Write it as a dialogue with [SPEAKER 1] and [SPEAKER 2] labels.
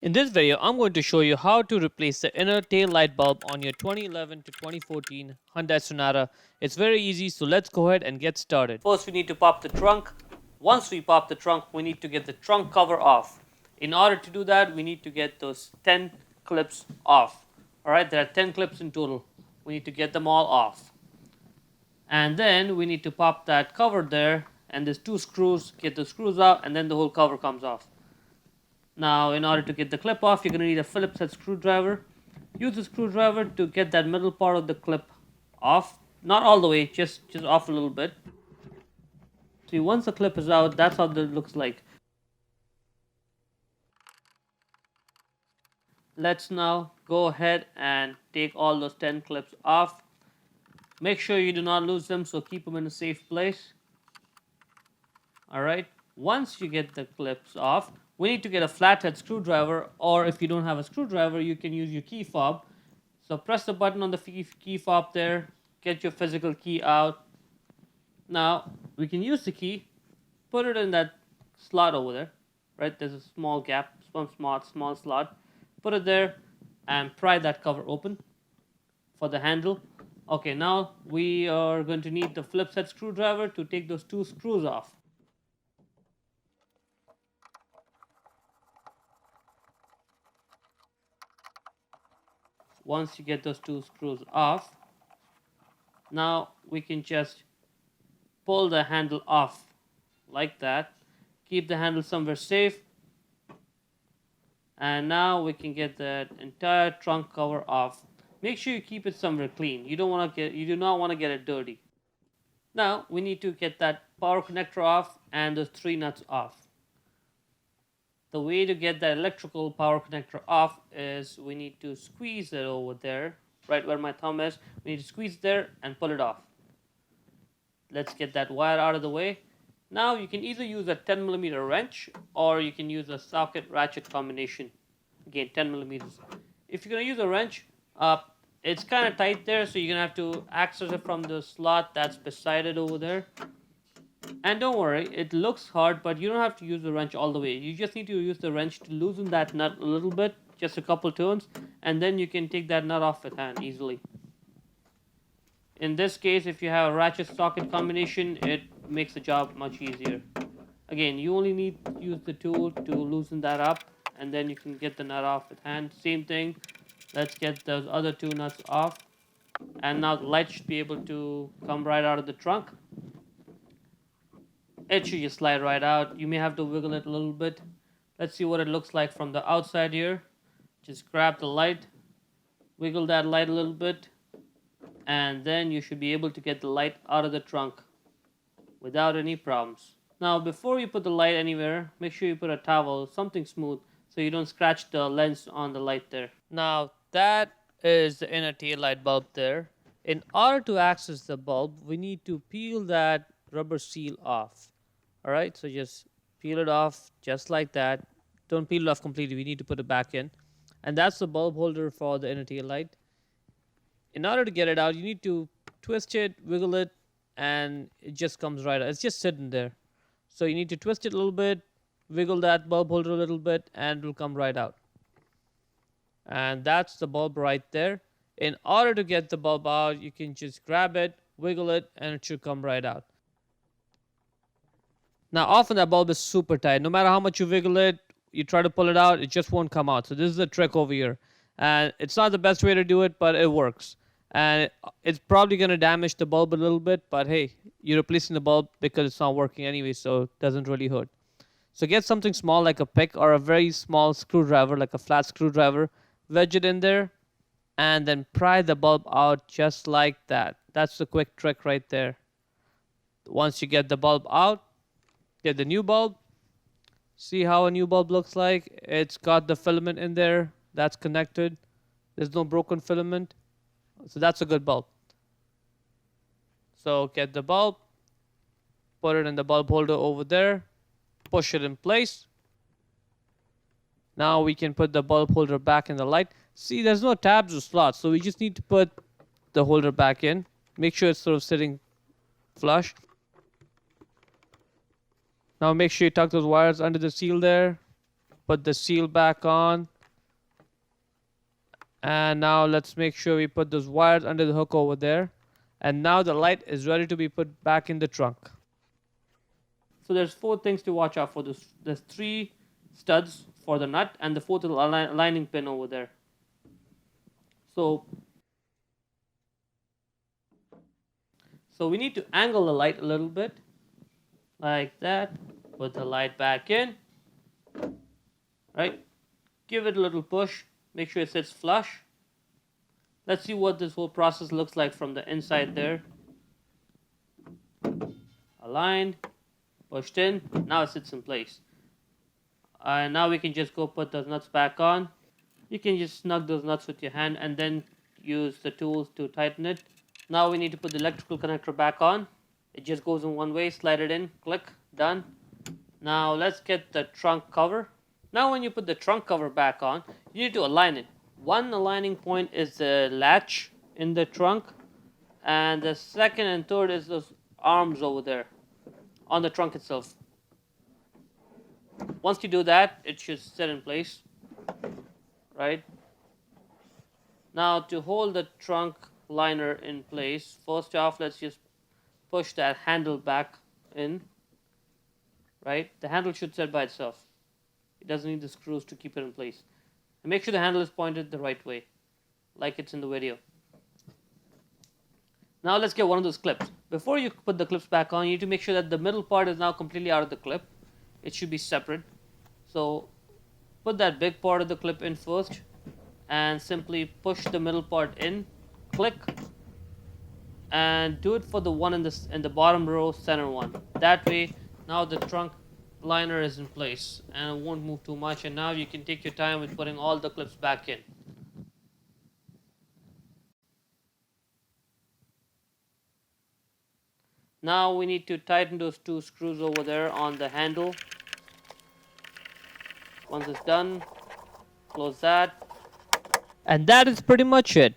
[SPEAKER 1] In this video, I'm going to show you how to replace the inner tail light bulb on your 2011 to 2014 Hyundai Sonata. It's very easy, so let's go ahead and get started. First, we need to pop the trunk. Once we pop the trunk, we need to get the trunk cover off. In order to do that, we need to get those 10 clips off. Alright, there are 10 clips in total. We need to get them all off. And then we need to pop that cover there, and there's two screws. Get the screws out, and then the whole cover comes off. Now, in order to get the clip off, you're going to need a Phillips head screwdriver. Use the screwdriver to get that middle part of the clip off. Not all the way, just off a little bit. See, once the clip is out, that's how it looks like. Let's now go ahead and take all those 10 clips off. Make sure you do not lose them, so keep them in a safe place. Alright, once you get the clips off, we need to get a flathead screwdriver, or if you don't have a screwdriver, you can use your key fob. So press the button on the key fob there, get your physical key out. Now, we can use the key, put it in that slot over there, right? There's a small gap, small slot. Put it there and pry that cover open for the handle. Okay, now we are going to need the Phillips head screwdriver to take those two screws off. Once you get those two screws off, now we can just pull the handle off like that. Keep the handle somewhere safe. And now we can get that entire trunk cover off. Make sure you keep it somewhere clean. You do not want to get it dirty. Now we need to get that power connector off and those three nuts off. The way to get that electrical power connector off is we need to squeeze it over there, right where my thumb is. We need to squeeze there and pull it off. Let's get that wire out of the way. Now you can either use a 10mm wrench or you can use a socket ratchet combination. Again, 10 millimeters. If you're going to use a wrench, it's kind of tight there, so you're going to have to access it from the slot that's beside it over there. And don't worry, it looks hard, but you don't have to use the wrench all the way. You just need to use the wrench to loosen that nut a little bit, just a couple turns, and then you can take that nut off with hand easily. In this case, if you have a ratchet socket combination, it makes the job much easier. Again, you only need to use the tool to loosen that up, and then you can get the nut off with hand. Same thing, let's get those other two nuts off. And now the light should be able to come right out of the trunk. It should just slide right out. You may have to wiggle it a little bit. Let's see what it looks like from the outside here. Just grab the light, wiggle that light a little bit, and then you should be able to get the light out of the trunk without any problems. Now, before you put the light anywhere, make sure you put a towel, something smooth, so you don't scratch the lens on the light there. Now, that is the inner tail light bulb there. In order to access the bulb, we need to peel that rubber seal off. Alright, so just peel it off just like that. Don't peel it off completely, we need to put it back in. And that's the bulb holder for the inner tail light. In order to get it out, you need to twist it, wiggle it, and it just comes right out. It's just sitting there. So you need to twist it a little bit, wiggle that bulb holder a little bit, and it will come right out. And that's the bulb right there. In order to get the bulb out, you can just grab it, wiggle it, and it should come right out. Now, often that bulb is super tight. No matter how much you wiggle it, you try to pull it out, it just won't come out. So this is the trick over here. And it's not the best way to do it, but it works. And it's probably going to damage the bulb a little bit, but hey, you're replacing the bulb because it's not working anyway, so it doesn't really hurt. So get something small like a pick or a very small screwdriver, like a flat screwdriver, wedge it in there, and then pry the bulb out just like that. That's the quick trick right there. Once you get the bulb out, get the new bulb. See how a new bulb looks like? It's got the filament in there that's connected. There's no broken filament. So that's a good bulb. So get the bulb, put it in the bulb holder over there, push it in place. Now we can put the bulb holder back in the light. See, there's no tabs or slots, so we just need to put the holder back in. Make sure it's sort of sitting flush. Now make sure you tuck those wires under the seal there.
[SPEAKER 2] put the seal back on. And now let's make sure we put those wires under the hook over there. And now the light is ready to be put back in the trunk.
[SPEAKER 1] So there's 4 things to watch out for. There's 3 studs for the nut and the 4th little aligning pin over there. So we need to angle the light a little bit, like that. Put the light back in, right? Give it a little push. Make sure it sits flush. Let's see what this whole process looks like from the inside there. Aligned, pushed in. Now it sits in place. And now we can just go put those nuts back on. You can just snug those nuts with your hand and then use the tools to tighten it. Now we need to put the electrical connector back on. It just goes in one way, slide it in, click, done. Now let's get the trunk cover. Now when you put the trunk cover back on, you need to align it. One aligning point is the latch in the trunk, and the second and third is those arms over there on the trunk itself. Once you do that, it should sit in place, right? Now to hold the trunk liner in place, first off, let's just push that handle back in, right? The handle should sit by itself. It doesn't need the screws to keep it in place. And make sure the handle is pointed the right way, like it's in the video. Now let's get one of those clips. Before you put the clips back on, you need to make sure that the middle part is now completely out of the clip. It should be separate. So put that big part of the clip in first and simply push the middle part in, click, and do it for the one in the bottom row, center one. That way, now the trunk liner is in place and it won't move too much, and now you can take your time with putting all the clips back in. Now we need to tighten those 2 screws over there on the handle. Once it's done, close that. And that is pretty much it.